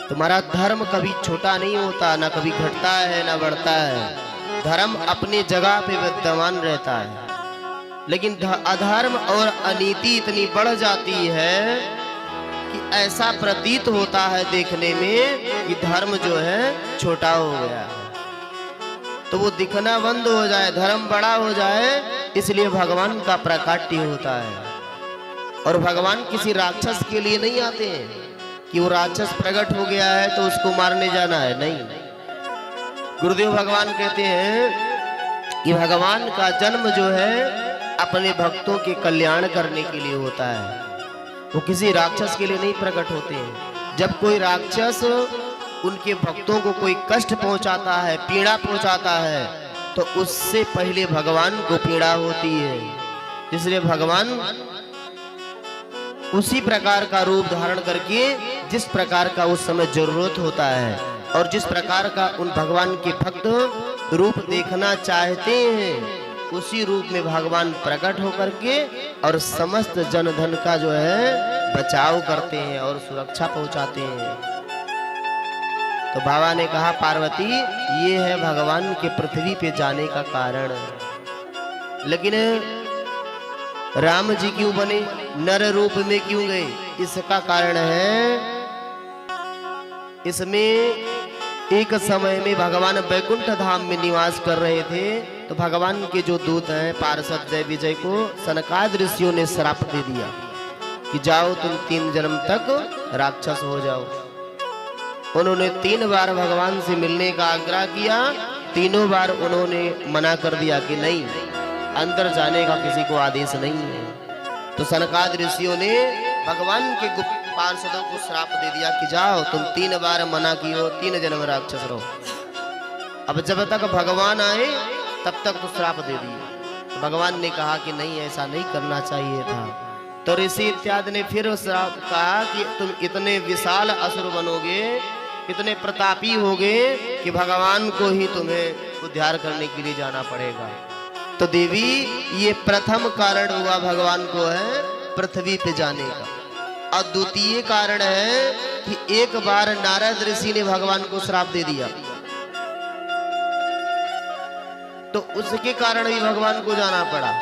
तुम्हारा धर्म कभी छोटा नहीं होता, ना कभी घटता है ना बढ़ता है। धर्म अपनी जगह पे विद्यमान रहता है, लेकिन अधर्म और अनीति इतनी बढ़ जाती है कि ऐसा प्रतीत होता है देखने में कि धर्म जो है छोटा हो गया है। तो वो दिखना बंद हो जाए, धर्म बड़ा हो जाए, इसलिए भगवान का प्राकट्य होता है। और भगवान किसी राक्षस के लिए नहीं आते हैं कि वो राक्षस प्रकट हो गया है तो उसको मारने जाना है, नहीं। गुरुदेव भगवान कहते हैं कि भगवान का जन्म जो है अपने भक्तों के कल्याण करने के लिए होता है, वो किसी राक्षस के लिए नहीं प्रकट होते हैं। जब कोई राक्षस उनके भक्तों को कोई कष्ट पहुंचाता है, पीड़ा पहुंचाता है, तो उससे पहले भगवान को पीड़ा होती है। इसलिए भगवान उसी प्रकार का रूप धारण करके जिस प्रकार का उस समय जरूरत होता है और जिस प्रकार का उन भगवान के भक्त रूप देखना चाहते हैं, उसी रूप में भगवान प्रकट होकर के और समस्त जन धन का जो है बचाव करते हैं और सुरक्षा पहुंचाते हैं। तो बाबा ने कहा, पार्वती ये है भगवान के पृथ्वी पे जाने का कारण। लेकिन राम जी क्यों बने, नर रूप में क्यों गए? इसका कारण है, इसमें एक समय में भगवान बैकुंठ धाम में निवास कर रहे थे, तो भगवान के जो दूत हैं पार्षद जय विजय को सनकाद ऋषियों ने श्राप दे दिया कि जाओ तुम 3 जन्म तक राक्षस हो जाओ। उन्होंने 3 बार भगवान से मिलने का आग्रह किया, तीनों बार उन्होंने मना कर दिया कि नहीं, अंदर जाने का किसी को आदेश नहीं है। तो सनकाद ऋषियों ने भगवान के गुप्त पार्षदों को श्राप दे दिया कि जाओ तुम 3 बार मना किए, 3 जन्म राक्षस रहो। अब जब तक भगवान आए तब तक तो श्राप दे दिए। तो भगवान ने कहा कि नहीं, ऐसा नहीं करना चाहिए था। तो ऋषि इत्यादि ने फिर श्राप कहा कि तुम इतने विशाल असुर बनोगे, इतने प्रतापी होगे कि भगवान को ही तुम्हें उद्धार करने के लिए जाना पड़ेगा। तो देवी ये प्रथम कारण हुआ भगवान को है पृथ्वी पे जाने का। और द्वितीय कारण है कि एक बार नारद ऋषि ने भगवान को श्राप दे दिया, तो उसके कारण भी भगवान को जाना पड़ा।